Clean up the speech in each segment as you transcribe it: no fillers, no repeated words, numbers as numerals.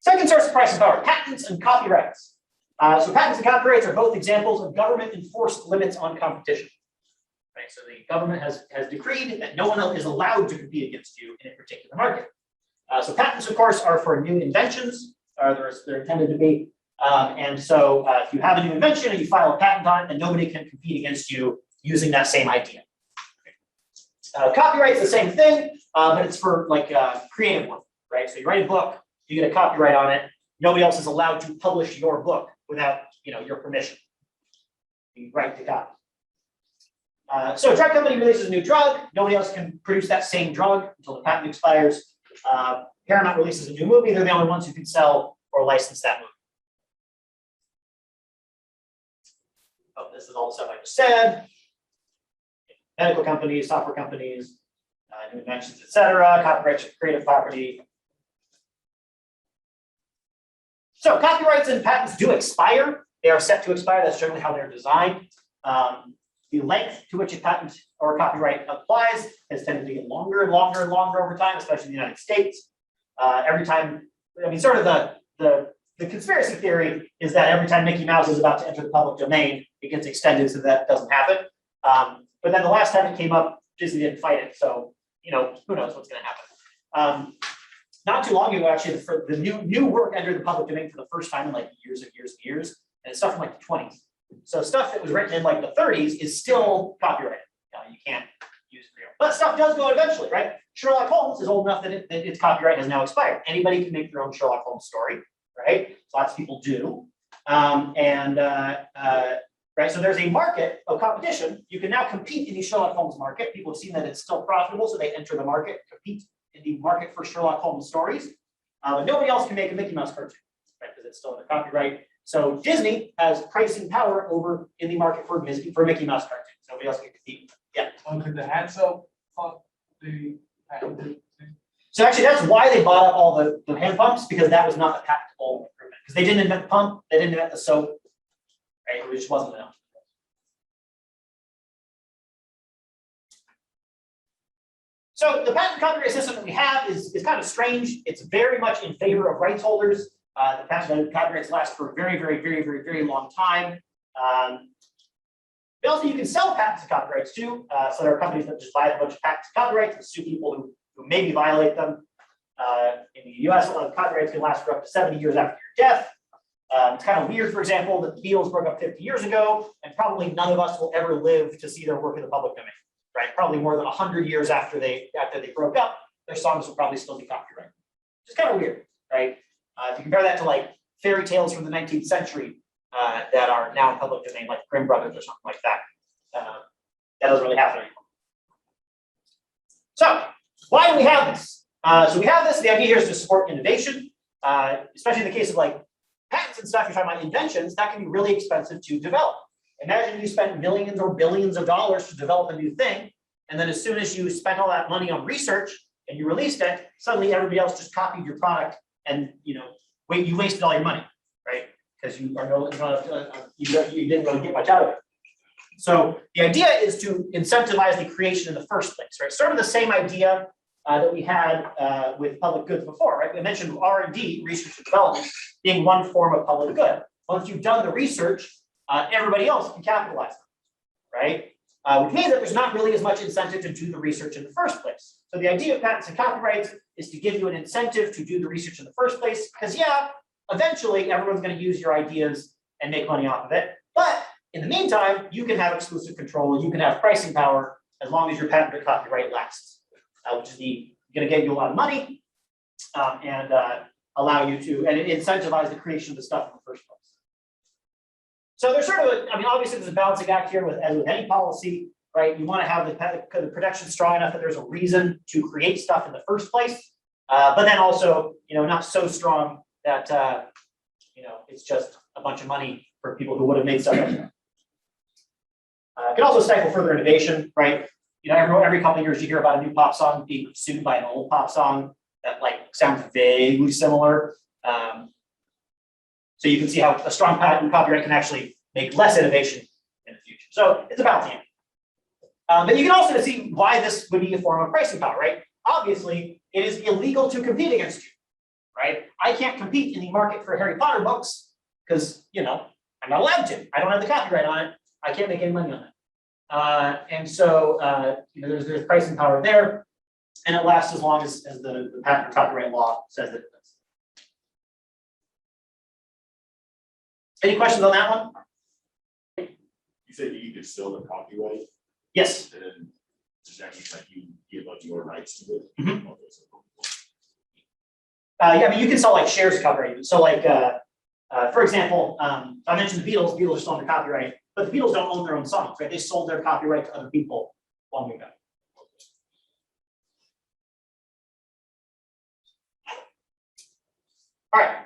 Second source of pricing power, patents and copyrights. So patents and copyrights are both examples of government-enforced limits on competition. Right, so the government has decreed that no one else is allowed to compete against you in a particular market. So patents, of course, are for new inventions. They're intended to be. And so if you have a new invention and you file a patent on it, then nobody can compete against you using that same idea. Copyright's the same thing, but it's for like creative work, right? So you write a book, you get a copyright on it. Nobody else is allowed to publish your book without your permission. You write the copy. So a drug company releases a new drug. Nobody else can produce that same drug until the patent expires. Paramount releases a new movie. They're the only ones who can sell or license that movie. Oh, this is all the stuff I just said. Medical companies, software companies, new inventions, etc. Copyrights, creative property. So copyrights and patents do expire. They are set to expire. That's generally how they're designed. The length to which a patent or copyright applies has tended to get longer and longer and longer over time, especially in the United States. Every time, I mean, sort of the conspiracy theory is that every time Mickey Mouse is about to enter the public domain, it gets extended so that doesn't happen. But then the last time it came up, Disney didn't fight it. So, who knows what's going to happen. Not too long ago, actually, the new work entered the public domain for the first time in like years and years and years. And it's stuff from like the 20s. So stuff that was written in like the 30s is still copyrighted. You can't use it. But stuff does go eventually, right? Sherlock Holmes is old enough that its copyright has now expired. Anybody can make their own Sherlock Holmes story, right? So lots of people do. Right, so there's a market of competition. You can now compete in the Sherlock Holmes market. People have seen that it's still profitable, so they enter the market, compete in the market for Sherlock Holmes stories. But nobody else can make a Mickey Mouse cartoon, right? Because it's still under copyright. So Disney has pricing power over in the market for Mickey Mouse cartoons. Nobody else can compete. Yeah. Could the hat sell the patent? So actually, that's why they bought up all the hand pumps, because that was not the patentable improvement. Because they didn't invent the pump, they didn't invent the soap, right? It just wasn't enough. So the patent copyright system that we have is kind of strange. It's very much in favor of rights holders. The patent copyrights last for a very, very, very, very, very long time. But also, you can sell patents and copyrights too. So there are companies that just buy a bunch of patents and copyrights and sue people who maybe violate them. In the US, a lot of copyrights can last for up to 70 years after your death. It's kind of weird, for example, that the Beatles broke up 50 years ago, and probably none of us will ever live to see their work in the public domain, right? Probably more than 100 years after they broke up, their songs will probably still be copyrighted. It's kind of weird, right? If you compare that to like fairy tales from the 19th century that are now in public domain, like Grimm Brothers or something like that, that doesn't really happen anymore. So why do we have this? So we have this. The idea here is to support innovation, especially in the case of like patents and stuff. You're talking about inventions that can be really expensive to develop. Imagine you spent millions or billions of dollars to develop a new thing, and then as soon as you spent all that money on research and you released it, suddenly everybody else just copied your product, and you wasted all your money, right? Because you didn't really get much out of it. So the idea is to incentivize the creation in the first place, right? Sort of the same idea that we had with public goods before, right? We mentioned R&D, research and development, being one form of public good. Once you've done the research, everybody else can capitalize on it, right? Which means that there's not really as much incentive to do the research in the first place. So the idea of patents and copyrights is to give you an incentive to do the research in the first place, because yeah, eventually everyone's going to use your ideas and make money off of it. But in the meantime, you can have exclusive control, you can have pricing power as long as your patent or copyright lasts, which is going to get you a lot of money and allow you to, and incentivize the creation of the stuff in the first place. So there's sort of obviously there's a balancing act here as with any policy, right? You want to have the protection strong enough that there's a reason to create stuff in the first place, but then also, not so strong that, it's just a bunch of money for people who would have made stuff anyway. It can also stifle further innovation, right? Every couple of years you hear about a new pop song being sued by an old pop song that sounds vaguely similar. So you can see how a strong patent copyright can actually make less innovation in the future. So it's a balancing act. But you can also see why this would be a form of pricing power, right? Obviously, it is illegal to compete against you. right? I can't compete in the market for Harry Potter books because, you know, I'm not allowed to. I don't have the copyright on it. I can't make any money on it. And so, you know, there's pricing power there, and it lasts as long as the patent or copyright law says that it does. Any questions on that one? You said you could still the copyright, Yes. and then does that mean that you give up your rights to it? Mhm. Okay, so cool. Yeah, I mean, you can sell like shares of copyright. So like, for example, I mentioned the Beatles. Beatles are still under copyright, but the Beatles don't own their own songs, right? They sold their copyright to other people long ago. All right.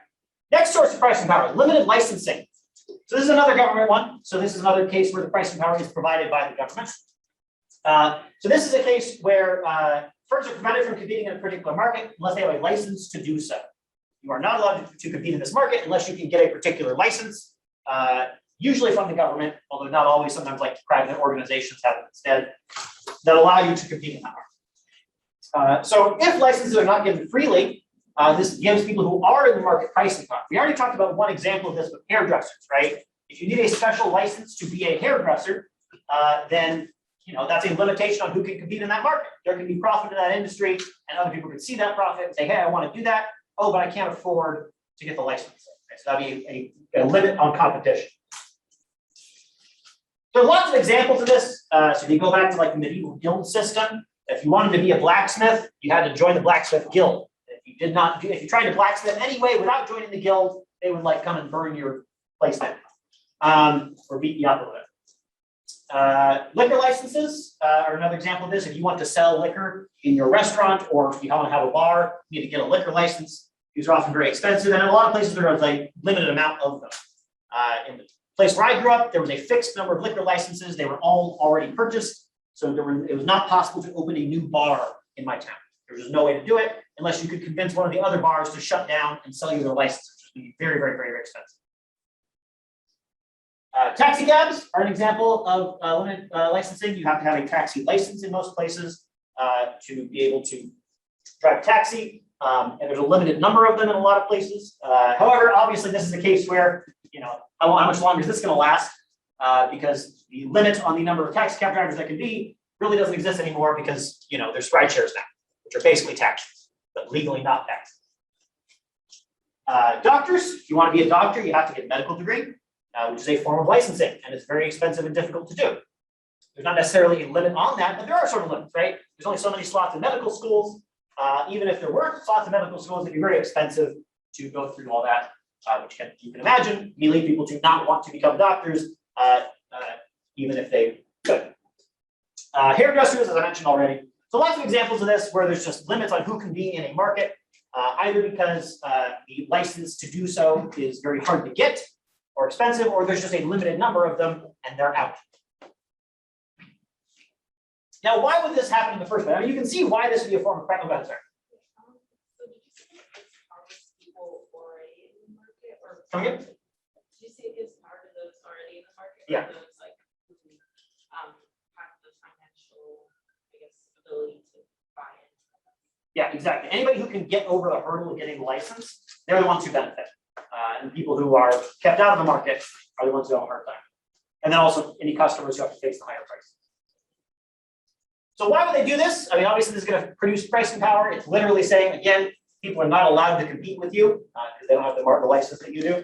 Next source of pricing power, limited licensing. So this is another government one. So this is another case where the pricing power is provided by the government. So this is a case where firms are prevented from competing in a particular market unless they have a license to do so. You are not allowed to compete in this market unless you can get a particular license, usually from the government, although not always. Sometimes like private organizations have it instead, that allow you to compete in that market. So if licenses are not given freely, this gives people who are in the market pricing power. We already talked about one example of this with hairdressers, right? If you need a special license to be a hairdresser, then you know that's a limitation on who can compete in that market. There can be profit in that industry, and other people can see that profit and say, "Hey, I want to do that. Oh, but I can't afford to get the license." Okay, so that'd be a limit on competition. There are lots of examples of this. So if you go back to like the medieval guild system, if you wanted to be a blacksmith, you had to join the blacksmith guild. If you tried to blacksmith anyway without joining the guild, they would like come and burn your place down, or beat you up a little bit. Liquor licenses are another example of this. If you want to sell liquor in your restaurant, or if you want to have a bar, you need to get a liquor license. These are often very expensive, and in a lot of places there is a limited amount of them. In the place where I grew up, there was a fixed number of liquor licenses. They were all already purchased, so it was not possible to open a new bar in my town. There was just no way to do it unless you could convince one of the other bars to shut down and sell you their license, which would be very, very, very, very expensive. Taxi cabs are an example of limited licensing. You have to have a taxi license in most places to be able to drive a taxi, and there's a limited number of them in a lot of places. However, obviously, this is a case where, you know, how much longer is this going to last? Because the limit on the number of taxi cab drivers that can be really doesn't exist anymore because, you know, there's ride shares now, which are basically taxis, but legally not taxes. Doctors, if you want to be a doctor, you have to get a medical degree, which is a form of licensing, and it's very expensive and difficult to do. There's not necessarily a limit on that, but there are sort of limits, right? There's only so many slots in medical schools. Even if there weren't slots in medical schools, it'd be very expensive to go through all that, which you can imagine may lead people to not want to become doctors, even if they could. Hairdressers, as I mentioned already. So lots of examples of this where there's just limits on who can be in a market, either because the license to do so is very hard to get or expensive, or there's just a limited number of them and they're out. Now, why would this happen in the first place? I mean, you can see why this would be a form of practical concern. Come again? Did you say it gives power to those already in the market? Yeah. Or those like have the financial, I guess, ability to buy it? Yeah, exactly. Anybody who can get over the hurdle of getting a license, they're the ones who benefit. And people who are kept out of the market are the ones who have a hard time. And then also any customers who have to face the higher price. So why would they do this? I mean, obviously this is going to produce pricing power. It's literally saying, again, people are not allowed to compete with you because they don't have the market license that you do.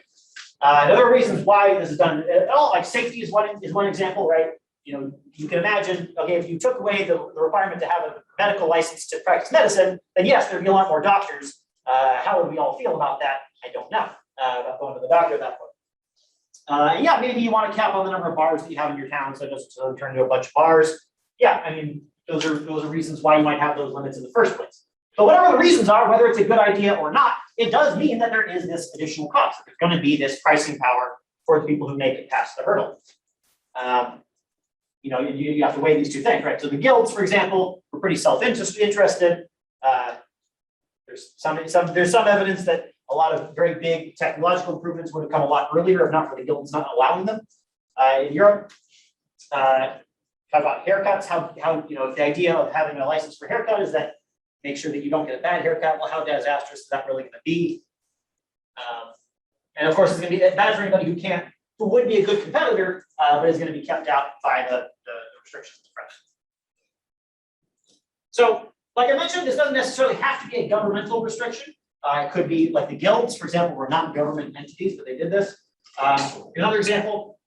And other reasons why this is done, like safety is one example, right? You know, you can imagine, okay, if you took away the requirement to have a medical license to practice medicine, then yes, there'd be a lot more doctors. How would we all feel about that? I don't know. About going to the doctor at that point. Yeah, maybe you want to cap on the number of bars that you have in your town, so it doesn't turn into a bunch of bars. Yeah, I mean, those are reasons why you might have those limits in the first place. But whatever the reasons are, whether it's a good idea or not, it does mean that there is this additional cost. There's going to be this pricing power for the people who make it past the hurdle. You know, you have to weigh these two things, right? So the guilds, for example, were pretty self-interested. There's some evidence that a lot of very big technological improvements would have come a lot earlier if not for the guilds not allowing them. In Europe, talk about haircuts. How you know the idea of having a license for haircut is that make sure that you don't get a bad haircut. Well, how disastrous is that really going to be? And of course, it's going to be bad for anybody who would be a good competitor, but is going to be kept out by the restrictions in front. So, like I mentioned, this doesn't necessarily have to be a governmental restriction. It could be like the guilds, for example, were not government entities, but they did this. Another example,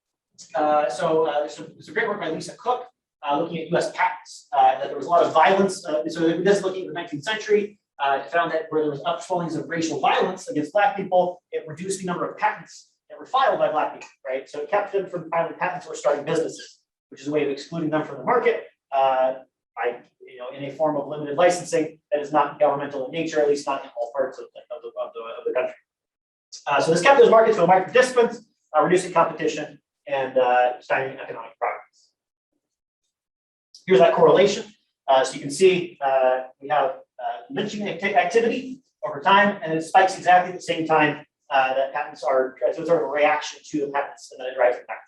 there's a great work by Lisa Cook looking at US patents, that there was a lot of violence. So this is looking at the 19th century. It found that where there was upswellings of racial violence against Black people, it reduced the number of patents that were filed by Black people, right? So it kept them from filing patents or starting businesses, which is a way of excluding them from the market in a form of limited licensing that is not governmental in nature, at least not in all parts of the country. So this kept those markets to micro participants, reducing competition and stymieing economic progress. Here's that correlation. So you can see we have lynching activity over time, and it spikes exactly at the same time that patents are, so it's sort of a reaction to the patents, and then it drives it back.